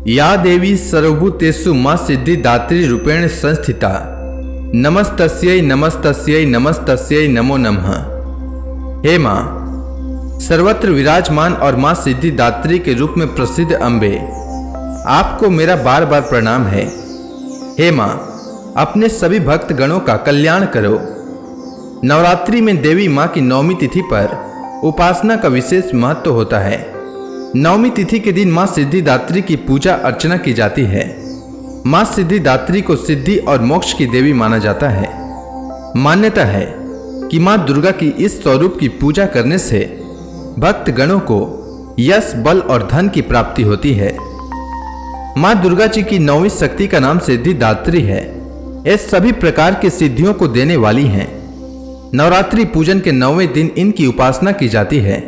या देवी सर्वभूतेषु मां सिद्धिदात्री रूपेण संस्थिता नमस्तस्यै नमस्तस्यै नमस्तस्यै नमो नमः। हे मां, सर्वत्र विराजमान और मां सिद्धिदात्री के रूप में प्रसिद्ध अम्बे, आपको मेरा बार बार प्रणाम है। हे मां, अपने सभी भक्त गणों का कल्याण करो। नवरात्रि में देवी मां की नवमी तिथि पर उपासना का विशेष महत्व होता है। नवमी तिथि के दिन मां सिद्धिदात्री की पूजा अर्चना की जाती है। मां सिद्धिदात्री को सिद्धि और मोक्ष की देवी माना जाता है। मान्यता है कि मां दुर्गा की इस स्वरूप की पूजा करने से भक्त गणों को यश, बल और धन की प्राप्ति होती है। मां दुर्गा जी की नौवीं शक्ति का नाम सिद्धिदात्री है। ये सभी प्रकार की सिद्धियों को देने वाली हैं। नवरात्रि पूजन के 9वें दिन इनकी उपासना की जाती है।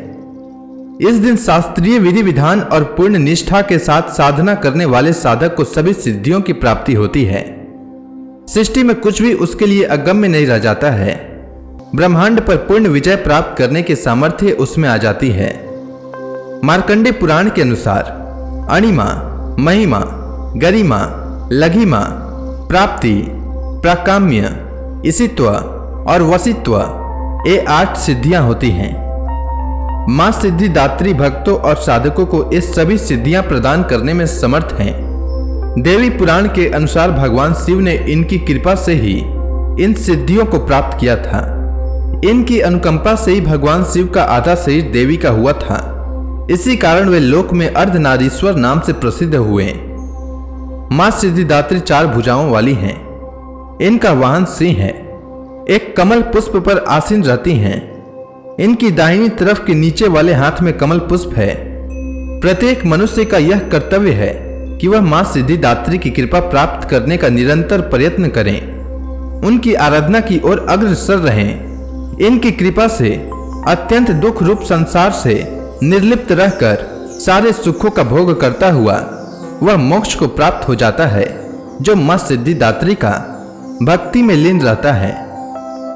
इस दिन शास्त्रीय विधि विधान और पूर्ण निष्ठा के साथ साधना करने वाले साधक को सभी सिद्धियों की प्राप्ति होती है। सृष्टि में कुछ भी उसके लिए अगम्य नहीं रह जाता है। ब्रह्मांड पर पूर्ण विजय प्राप्त करने की सामर्थ्य उसमें आ जाती है। मार्कंडेय पुराण के अनुसार अणिमा, महिमा, गरिमा, लघिमा, प्राप्ति, प्राकाम्य, इसित्व और वसित्व, ये 8 सिद्धियां होती हैं। मां सिद्धिदात्री भक्तों और साधकों को ये सभी सिद्धियां प्रदान करने में समर्थ हैं। देवी पुराण के अनुसार भगवान शिव ने इनकी कृपा से ही इन सिद्धियों को प्राप्त किया था। इनकी अनुकंपा से ही भगवान शिव का आधा शरीर देवी का हुआ था। इसी कारण वे लोक में अर्धनारीश्वर नाम से प्रसिद्ध हुए। मां सिद्धिदात्री 4 भुजाओं वाली हैं। इनका वाहन सिंह है। एक कमल पुष्प पर आसीन रहती हैं। इनकी दाहिनी तरफ के नीचे वाले हाथ में कमल पुष्प है। प्रत्येक मनुष्य का यह कर्तव्य है कि वह मां सिद्धिदात्री की कृपा प्राप्त करने का निरंतर प्रयत्न करें, उनकी आराधना की ओर अग्रसर रहें। इनकी कृपा से अत्यंत दुख रूप संसार से निर्लिप्त रहकर सारे सुखों का भोग करता हुआ वह मोक्ष को प्राप्त हो जाता है, जो मां सिद्धिदात्री का भक्ति में लीन रहता है।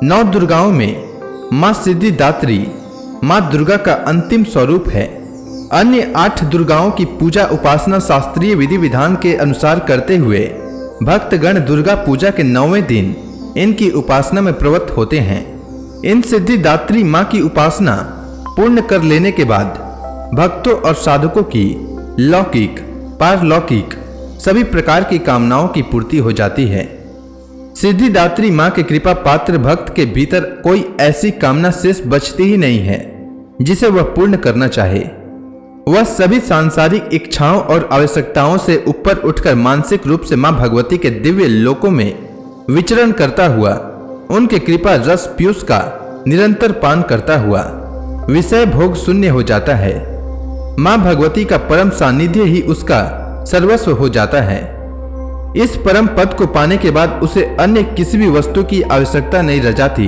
9 दुर्गाओं में मां सिद्धिदात्री मां दुर्गा का अंतिम स्वरूप है। अन्य 8 दुर्गाओं की पूजा उपासना शास्त्रीय विधि विधान के अनुसार करते हुए भक्तगण दुर्गा पूजा के 9वें दिन इनकी उपासना में प्रवृत्त होते हैं। इन सिद्धिदात्री मां की उपासना पूर्ण कर लेने के बाद भक्तों और साधकों की लौकिक, पारलौकिक सभी प्रकार की कामनाओं की पूर्ति हो जाती है। सिद्धिदात्री मां के कृपा पात्र भक्त के भीतर कोई ऐसी कामना शेष बचती ही नहीं है जिसे वह पूर्ण करना चाहे। वह सभी सांसारिक इच्छाओं और आवश्यकताओं से ऊपर उठकर मानसिक रूप से मां भगवती के दिव्य लोकों में विचरण करता हुआ उनके कृपा रस पीयूष का निरंतर पान करता हुआ विषय भोग शून्य हो जाता है। मां भगवती का परम सानिध्य ही उसका सर्वस्व हो जाता है। इस परम पद को पाने के बाद उसे अन्य किसी भी वस्तु की आवश्यकता नहीं रह जाती।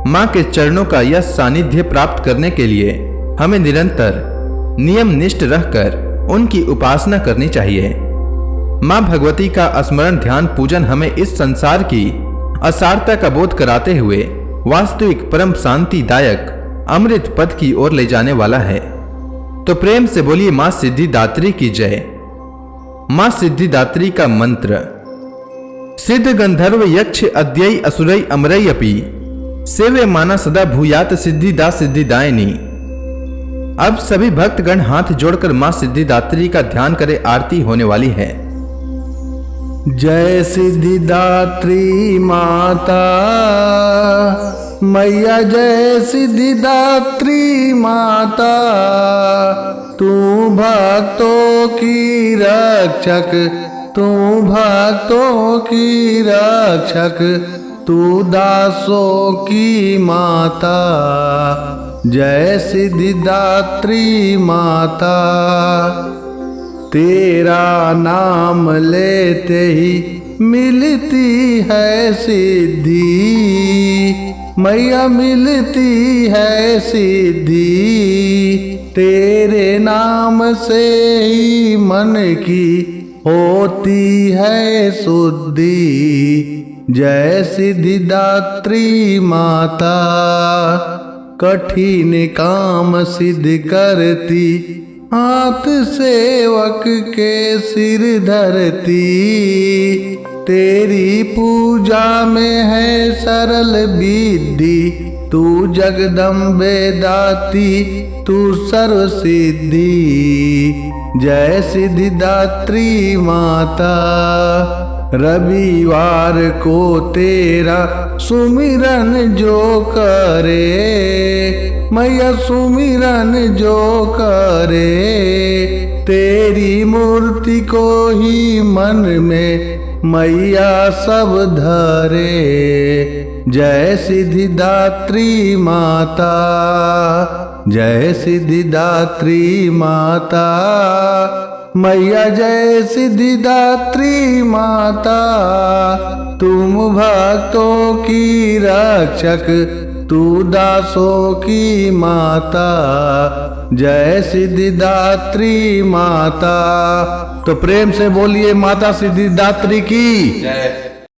मां के चरणों का यह सानिध्य प्राप्त करने के लिए हमें निरंतर नियम निष्ठ रहकर उनकी उपासना करनी चाहिए। मां भगवती का स्मरण ध्यान पूजन हमें इस संसार की असारता का बोध कराते हुए वास्तविक परम शांतिदायक अमृत पद की ओर ले जाने वाला है। तो प्रेम से बोलिए मां सिद्धिदात्री की जय। मां सिद्धिदात्री का मंत्र। सिद्ध गंधर्व यक्ष अद्यै असुरै अमरै अपि सेवे माना सदा भूयात सिद्धिदा सिद्धिदायिनी। अब सभी भक्तगण हाथ जोड़कर मां सिद्धिदात्री का ध्यान करें। आरती होने वाली है। जय सिद्धिदात्री माता मैया, जय सिद्धिदात्री माता। तू भक्तों की रक्षक, तू भक्तों की रक्षक, तू दासों की माता। जय सिद्धिदात्री माता। तेरा नाम लेते ही मिलती है सिद्धि, मैया मिलती है सिद्धि। तेरे नाम से ही मन की होती है शुद्धि। जय सिद्धिदात्री माता। कठिन काम सिद्ध करती हाथ सेवक के सिर धरती, तेरी पूजा में है सरल विधि, तू जगदम्बे दाती तू सर्व सिद्धि। जय सिद्धिदात्री माता, रविवार को तेरा सुमिरन जो करे, मैया सुमिरन जो करे, तेरी मूर्ति को ही मन में मैया सब धरे। जय सिद्धिदात्री माता, जय सिद्धिदात्री माता, मैया जय सिद्धिदात्री माता। तुम भक्तों की रक्षक, तू दासों की माता, जय सिद्धिदात्री माता। तो प्रेम से बोलिए माता सिद्धिदात्री की जय।